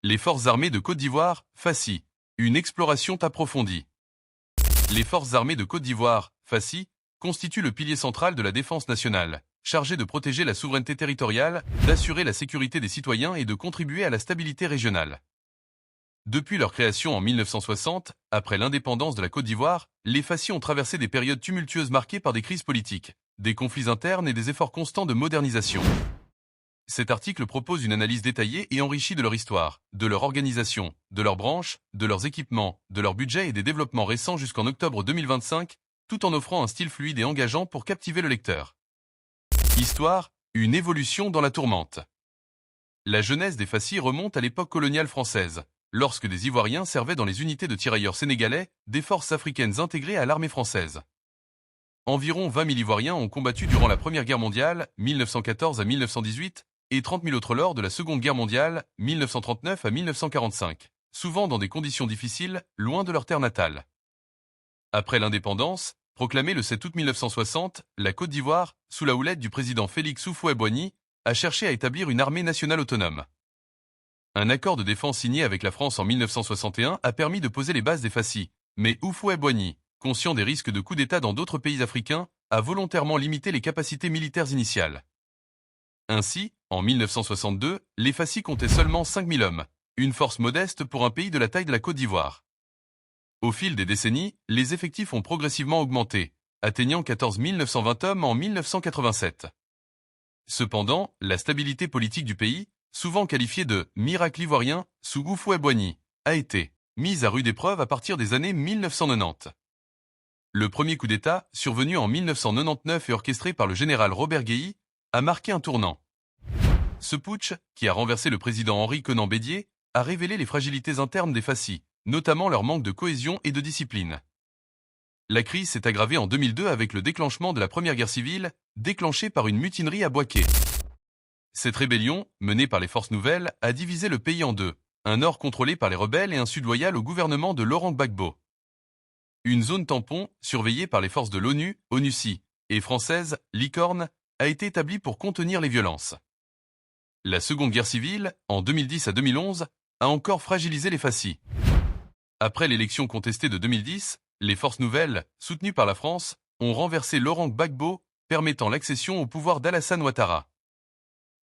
Les forces armées de Côte d'Ivoire, FACI. Une exploration approfondie. Les forces armées de Côte d'Ivoire, FACI, constituent le pilier central de la défense nationale, chargé de protéger la souveraineté territoriale, d'assurer la sécurité des citoyens et de contribuer à la stabilité régionale. Depuis leur création en 1960, après l'indépendance de la Côte d'Ivoire, les FACI ont traversé des périodes tumultueuses marquées par des crises politiques, des conflits internes et des efforts constants de modernisation. Cet article propose une analyse détaillée et enrichie de leur histoire, de leur organisation, de leurs branches, de leurs équipements, de leur budget et des développements récents jusqu'en octobre 2025, tout en offrant un style fluide et engageant pour captiver le lecteur. Histoire, une évolution dans la tourmente. La genèse des FACI remonte à l'époque coloniale française, lorsque des Ivoiriens servaient dans les unités de tirailleurs sénégalais, des forces africaines intégrées à l'armée française. Environ 20 000 Ivoiriens ont combattu durant la Première Guerre mondiale, 1914 à 1918, et 30 000 autres lors de la Seconde Guerre mondiale, 1939 à 1945, souvent dans des conditions difficiles, loin de leur terre natale. Après l'indépendance, proclamée le 7 août 1960, la Côte d'Ivoire, sous la houlette du président Félix Houphouët-Boigny, a cherché à établir une armée nationale autonome. Un accord de défense signé avec la France en 1961 a permis de poser les bases des FACI, mais Houphouët-Boigny, conscient des risques de coup d'État dans d'autres pays africains, a volontairement limité les capacités militaires initiales. Ainsi, en 1962, les FACI comptaient seulement 5 000 hommes, une force modeste pour un pays de la taille de la Côte d'Ivoire. Au fil des décennies, les effectifs ont progressivement augmenté, atteignant 14 920 hommes en 1987. Cependant, la stabilité politique du pays, souvent qualifiée de « miracle ivoirien » sous Houphouët-Boigny, a été mise à rude épreuve à partir des années 1990. Le premier coup d'État, survenu en 1999 et orchestré par le général Robert Guéhi, a marqué un tournant. Ce putsch, qui a renversé le président Henri Konan Bédié, a révélé les fragilités internes des FACI, notamment leur manque de cohésion et de discipline. La crise s'est aggravée en 2002 avec le déclenchement de la Première Guerre civile, déclenchée par une mutinerie à Bouaké. Cette rébellion, menée par les forces nouvelles, a divisé le pays en deux, un nord contrôlé par les rebelles et un sud loyal au gouvernement de Laurent Gbagbo. Une zone tampon, surveillée par les forces de l'ONU, ONUCI, et française, Licorne, a été établie pour contenir les violences. La Seconde Guerre civile, en 2010 à 2011, a encore fragilisé les FACI. Après l'élection contestée de 2010, les forces nouvelles, soutenues par la France, ont renversé Laurent Gbagbo, permettant l'accession au pouvoir d'Alassane Ouattara.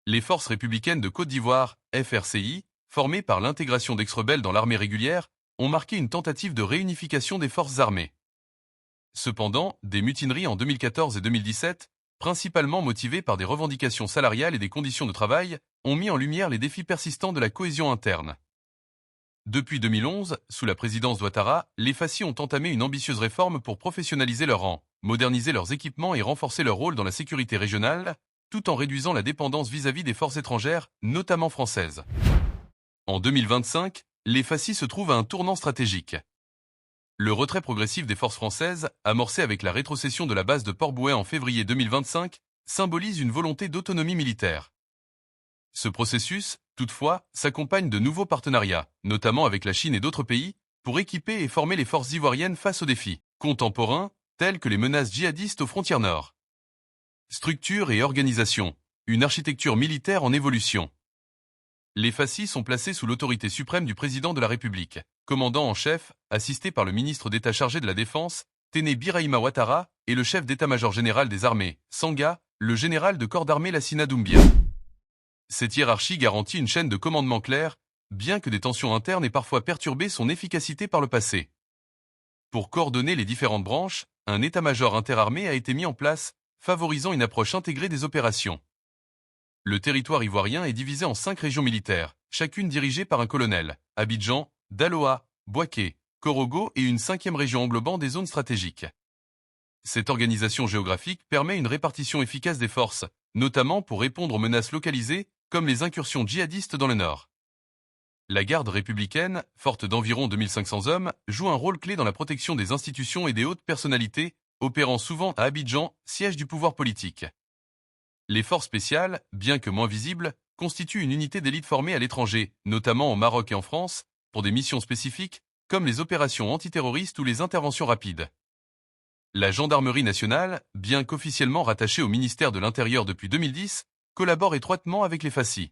Les forces républicaines de Côte d'Ivoire, FRCI, formées par l'intégration d'ex-rebelles dans l'armée régulière, ont marqué une tentative de réunification des forces armées. Cependant, des mutineries en 2014 et 2017, principalement motivées par des revendications salariales et des conditions de travail, ont mis en lumière les défis persistants de la cohésion interne. Depuis 2011, sous la présidence d'Ouattara, les FACI ont entamé une ambitieuse réforme pour professionnaliser leurs rangs, moderniser leurs équipements et renforcer leur rôle dans la sécurité régionale, tout en réduisant la dépendance vis-à-vis des forces étrangères, notamment françaises. En 2025, les FACI se trouvent à un tournant stratégique. Le retrait progressif des forces françaises, amorcé avec la rétrocession de la base de Port-Bouët en février 2025, symbolise une volonté d'autonomie militaire. Ce processus, toutefois, s'accompagne de nouveaux partenariats, notamment avec la Chine et d'autres pays, pour équiper et former les forces ivoiriennes face aux défis contemporains, tels que les menaces djihadistes aux frontières nord. Structure et organisation, une architecture militaire en évolution. Les FACI sont placés sous l'autorité suprême du président de la République, commandant en chef, assisté par le ministre d'État chargé de la Défense, Téné Birahima Ouattara, et le chef d'état-major général des armées, Sanga, le général de corps d'armée Lassina Doumbia. Cette hiérarchie garantit une chaîne de commandement claire, bien que des tensions internes aient parfois perturbé son efficacité par le passé. Pour coordonner les différentes branches, un état-major interarmé a été mis en place, favorisant une approche intégrée des opérations. Le territoire ivoirien est divisé en 5 régions militaires, chacune dirigée par un colonel, Abidjan, Daloa, Bouaké, Korogo et une 5e région englobant des zones stratégiques. Cette organisation géographique permet une répartition efficace des forces, notamment pour répondre aux menaces localisées, comme les incursions djihadistes dans le nord. La garde républicaine, forte d'environ 2500 hommes, joue un rôle clé dans la protection des institutions et des hautes personnalités, opérant souvent à Abidjan, siège du pouvoir politique. Les forces spéciales, bien que moins visibles, constituent une unité d'élite formée à l'étranger, notamment au Maroc et en France, pour des missions spécifiques, comme les opérations antiterroristes ou les interventions rapides. La gendarmerie nationale, bien qu'officiellement rattachée au ministère de l'Intérieur depuis 2010, collabore étroitement avec les FACI.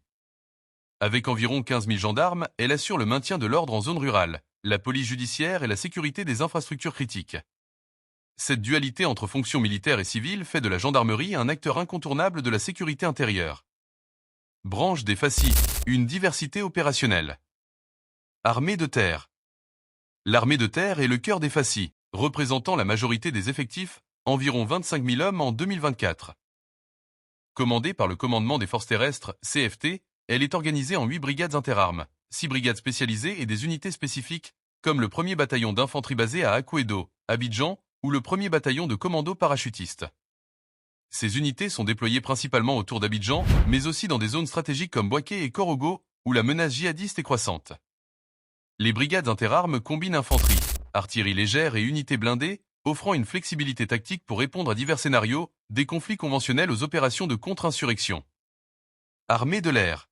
Avec environ 15 000 gendarmes, elle assure le maintien de l'ordre en zone rurale, la police judiciaire et la sécurité des infrastructures critiques. Cette dualité entre fonctions militaires et civiles fait de la gendarmerie un acteur incontournable de la sécurité intérieure. Branche des FACI, une diversité opérationnelle. Armée de terre. L'armée de terre est le cœur des FACI, représentant la majorité des effectifs, environ 25 000 hommes en 2024. Commandée par le commandement des forces terrestres, CFT, elle est organisée en 8 brigades interarmes, 6 brigades spécialisées et des unités spécifiques, comme le 1er bataillon d'infanterie basé à Akouedo, Abidjan, ou le 1er bataillon de commandos parachutistes. Ces unités sont déployées principalement autour d'Abidjan, mais aussi dans des zones stratégiques comme Boaké et Korogo, où la menace djihadiste est croissante. Les brigades interarmes combinent infanterie, artillerie légère et unités blindées, offrant une flexibilité tactique pour répondre à divers scénarios, des conflits conventionnels aux opérations de contre-insurrection. Armée de l'air.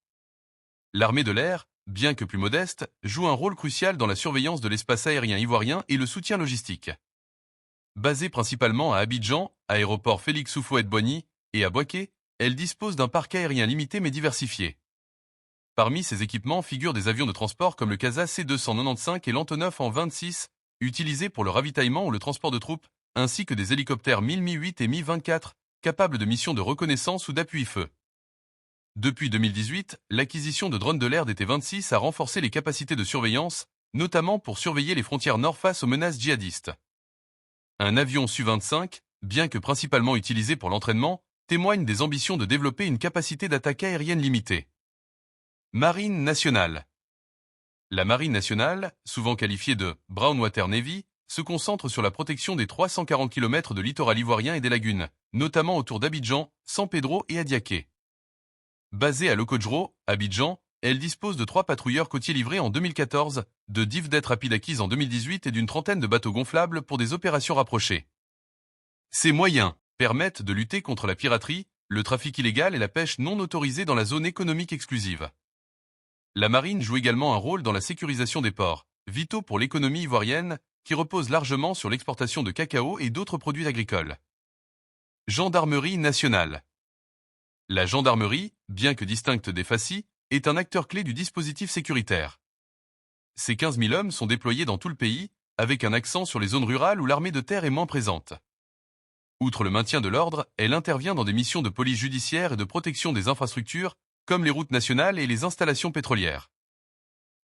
L'armée de l'air, bien que plus modeste, joue un rôle crucial dans la surveillance de l'espace aérien ivoirien et le soutien logistique. Basée principalement à Abidjan, aéroport Félix Houphouët-Boigny, et à Boaké, elle dispose d'un parc aérien limité mais diversifié. Parmi ces équipements figurent des avions de transport comme le CASA C-295 et l'Antonov en 26, utilisés pour le ravitaillement ou le transport de troupes, ainsi que des hélicoptères Mi-8 et Mi-24, capables de missions de reconnaissance ou d'appui-feu. Depuis 2018, l'acquisition de drones de l'air d'T-26 a renforcé les capacités de surveillance, notamment pour surveiller les frontières nord face aux menaces djihadistes. Un avion Su-25, bien que principalement utilisé pour l'entraînement, témoigne des ambitions de développer une capacité d'attaque aérienne limitée. Marine nationale. La Marine nationale, souvent qualifiée de Brown Water Navy, se concentre sur la protection des 340 km de littoral ivoirien et des lagunes, notamment autour d'Abidjan, San Pedro et Adiaké. Basée à Locodjro, Abidjan, elle dispose de 3 patrouilleurs côtiers livrés en 2014, de 10 vedettes rapides acquises en 2018 et d'une trentaine de bateaux gonflables pour des opérations rapprochées. Ces moyens permettent de lutter contre la piraterie, le trafic illégal et la pêche non autorisée dans la zone économique exclusive. La marine joue également un rôle dans la sécurisation des ports, vitaux pour l'économie ivoirienne, qui repose largement sur l'exportation de cacao et d'autres produits agricoles. Gendarmerie nationale. La gendarmerie, bien que distincte des FACI, est un acteur clé du dispositif sécuritaire. Ces 15 000 hommes sont déployés dans tout le pays, avec un accent sur les zones rurales où l'armée de terre est moins présente. Outre le maintien de l'ordre, elle intervient dans des missions de police judiciaire et de protection des infrastructures, comme les routes nationales et les installations pétrolières.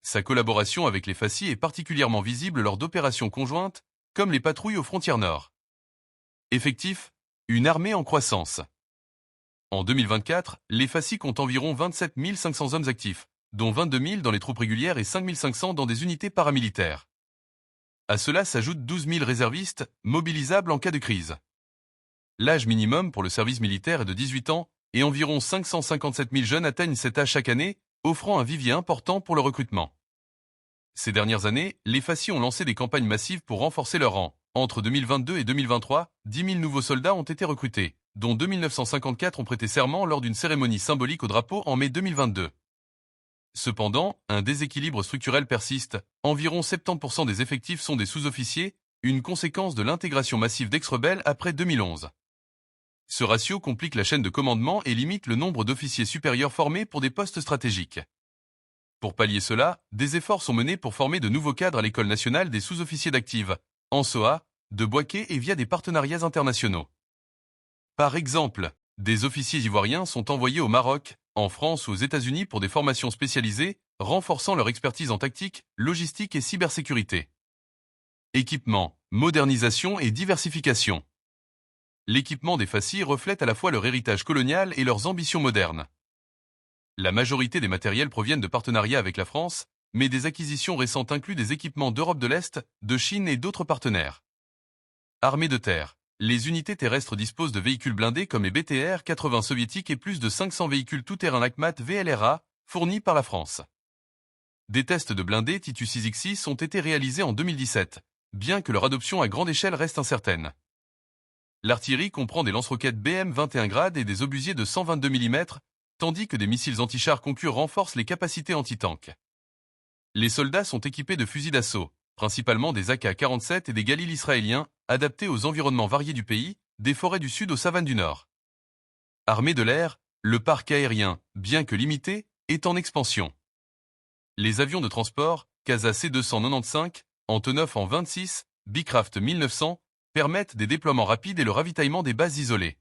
Sa collaboration avec les FACI est particulièrement visible lors d'opérations conjointes, comme les patrouilles aux frontières nord. Effectif, une armée en croissance. En 2024, les FACI comptent environ 27 500 hommes actifs, dont 22 000 dans les troupes régulières et 5 500 dans des unités paramilitaires. À cela s'ajoutent 12 000 réservistes, mobilisables en cas de crise. L'âge minimum pour le service militaire est de 18 ans, et environ 557 000 jeunes atteignent cet âge chaque année, offrant un vivier important pour le recrutement. Ces dernières années, les FACI ont lancé des campagnes massives pour renforcer leur rang. Entre 2022 et 2023, 10 000 nouveaux soldats ont été recrutés, dont 2 954 ont prêté serment lors d'une cérémonie symbolique au drapeau en mai 2022. Cependant, un déséquilibre structurel persiste. Environ 70% des effectifs sont des sous-officiers, une conséquence de l'intégration massive d'ex-rebelles après 2011. Ce ratio complique la chaîne de commandement et limite le nombre d'officiers supérieurs formés pour des postes stratégiques. Pour pallier cela, des efforts sont menés pour former de nouveaux cadres à l'École nationale des sous-officiers d'active, en SOA, de Boaké et via des partenariats internationaux. Par exemple, des officiers ivoiriens sont envoyés au Maroc, en France ou aux États-Unis pour des formations spécialisées, renforçant leur expertise en tactique, logistique et cybersécurité. Équipement, modernisation et diversification. L'équipement des FACI reflète à la fois leur héritage colonial et leurs ambitions modernes. La majorité des matériels proviennent de partenariats avec la France, mais des acquisitions récentes incluent des équipements d'Europe de l'Est, de Chine et d'autres partenaires. Armée de terre. Les unités terrestres disposent de véhicules blindés comme les BTR-80 soviétiques et plus de 500 véhicules tout-terrain LACMAT VLRA, fournis par la France. Des tests de blindés Titus 6X6 ont été réalisés en 2017, bien que leur adoption à grande échelle reste incertaine. L'artillerie comprend des lance-roquettes BM 21 grades et des obusiers de 122 mm, tandis que des missiles anti-chars concurrents renforcent les capacités anti-tanks. Les soldats sont équipés de fusils d'assaut, principalement des AK-47 et des Galil israéliens, adaptés aux environnements variés du pays, des forêts du sud aux savanes du nord. Armée de l'air, le parc aérien, bien que limité, est en expansion. Les avions de transport, CASA C-295, Antonov en 26, Beechcraft 1900, permettent des déploiements rapides et le ravitaillement des bases isolées.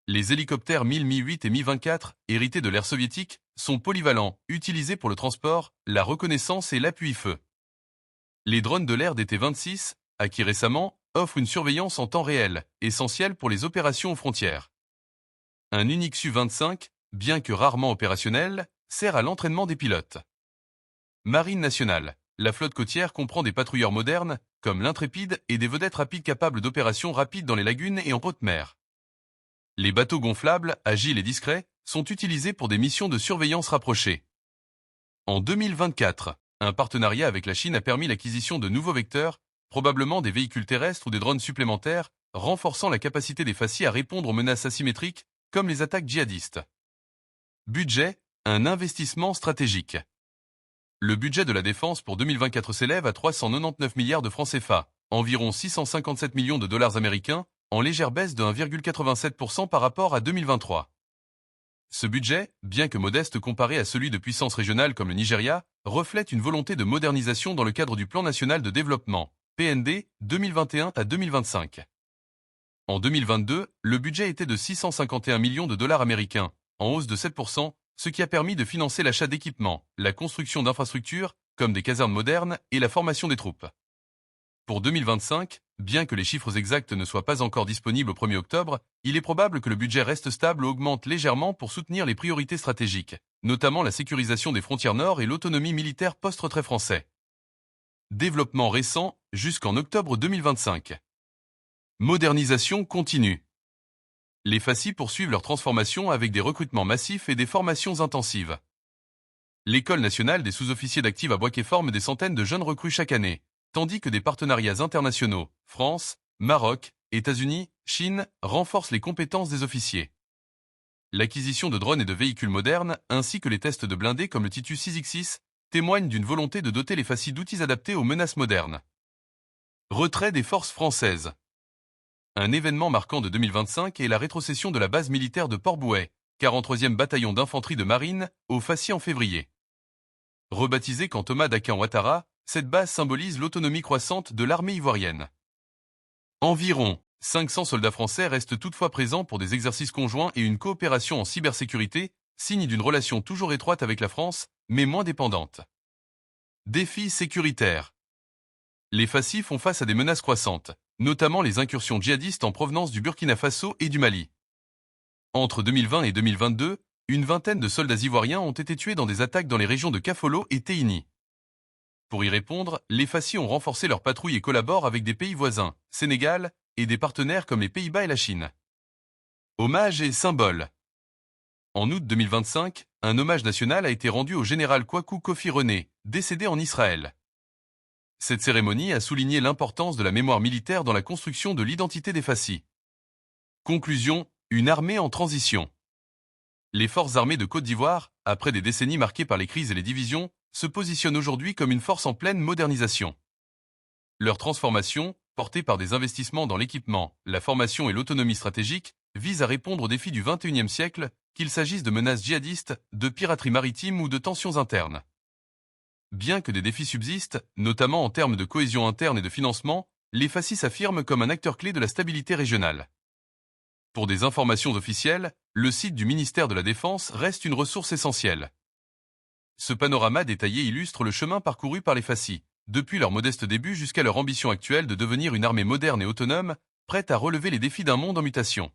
Les hélicoptères Mi-8 et Mi-24, hérités de l'ère soviétique, sont polyvalents, utilisés pour le transport, la reconnaissance et l'appui-feu. Les drones de l'ère des T-26, acquis récemment, offrent une surveillance en temps réel, essentielle pour les opérations aux frontières. Un unique Su-25, bien que rarement opérationnel, sert à l'entraînement des pilotes. Marine nationale. La flotte côtière comprend des patrouilleurs modernes, comme l'Intrépide, et des vedettes rapides capables d'opérations rapides dans les lagunes et en haute mer. Les bateaux gonflables, agiles et discrets, sont utilisés pour des missions de surveillance rapprochées. En 2024, un partenariat avec la Chine a permis l'acquisition de nouveaux vecteurs, probablement des véhicules terrestres ou des drones supplémentaires, renforçant la capacité des FACI à répondre aux menaces asymétriques, comme les attaques djihadistes. Budget, un investissement stratégique. Le budget de la défense pour 2024 s'élève à 399 milliards de francs CFA, environ 657 millions de dollars américains, en légère baisse de 1,87% par rapport à 2023. Ce budget, bien que modeste comparé à celui de puissances régionales comme le Nigeria, reflète une volonté de modernisation dans le cadre du Plan national de développement, PND, 2021 à 2025. En 2022, le budget était de 651 millions de dollars américains, en hausse de 7%, ce qui a permis de financer l'achat d'équipements, la construction d'infrastructures, comme des casernes modernes, et la formation des troupes. Pour 2025, bien que les chiffres exacts ne soient pas encore disponibles au 1er octobre, il est probable que le budget reste stable ou augmente légèrement pour soutenir les priorités stratégiques, notamment la sécurisation des frontières nord et l'autonomie militaire post-retrait français. Développement récent jusqu'en octobre 2025. Modernisation continue. Les FACI poursuivent leur transformation avec des recrutements massifs et des formations intensives. L'École nationale des sous-officiers d'active à Boaké forme des centaines de jeunes recrues chaque année, tandis que des partenariats internationaux, France, Maroc, États-Unis, Chine, renforcent les compétences des officiers. L'acquisition de drones et de véhicules modernes, ainsi que les tests de blindés comme le Titus 6X6, témoignent d'une volonté de doter les FACI d'outils adaptés aux menaces modernes. Retrait des forces françaises. Un événement marquant de 2025 est la rétrocession de la base militaire de Port-Bouët, 43e bataillon d'infanterie de marine, au FACI en février. Rebaptisée quand Thomas Dakin Ouattara, cette base symbolise l'autonomie croissante de l'armée ivoirienne. Environ 500 soldats français restent toutefois présents pour des exercices conjoints et une coopération en cybersécurité, signe d'une relation toujours étroite avec la France, mais moins dépendante. Défis sécuritaires. Les FACI font face à des menaces croissantes, notamment les incursions djihadistes en provenance du Burkina Faso et du Mali. Entre 2020 et 2022, une vingtaine de soldats ivoiriens ont été tués dans des attaques dans les régions de Kafolo et Téini. Pour y répondre, les FACI ont renforcé leurs patrouilles et collaborent avec des pays voisins, Sénégal, et des partenaires comme les Pays-Bas et la Chine. Hommage et symbole. En août 2025, un hommage national a été rendu au général Kwaku Kofi René, décédé en Israël. Cette cérémonie a souligné l'importance de la mémoire militaire dans la construction de l'identité des FACI. Conclusion, une armée en transition. Les forces armées de Côte d'Ivoire, après des décennies marquées par les crises et les divisions, se positionnent aujourd'hui comme une force en pleine modernisation. Leur transformation, portée par des investissements dans l'équipement, la formation et l'autonomie stratégique, vise à répondre aux défis du XXIe siècle, qu'il s'agisse de menaces djihadistes, de piraterie maritime ou de tensions internes. Bien que des défis subsistent, notamment en termes de cohésion interne et de financement, les FACI s'affirment comme un acteur clé de la stabilité régionale. Pour des informations officielles, le site du ministère de la Défense reste une ressource essentielle. Ce panorama détaillé illustre le chemin parcouru par les FACI, depuis leur modeste début jusqu'à leur ambition actuelle de devenir une armée moderne et autonome, prête à relever les défis d'un monde en mutation.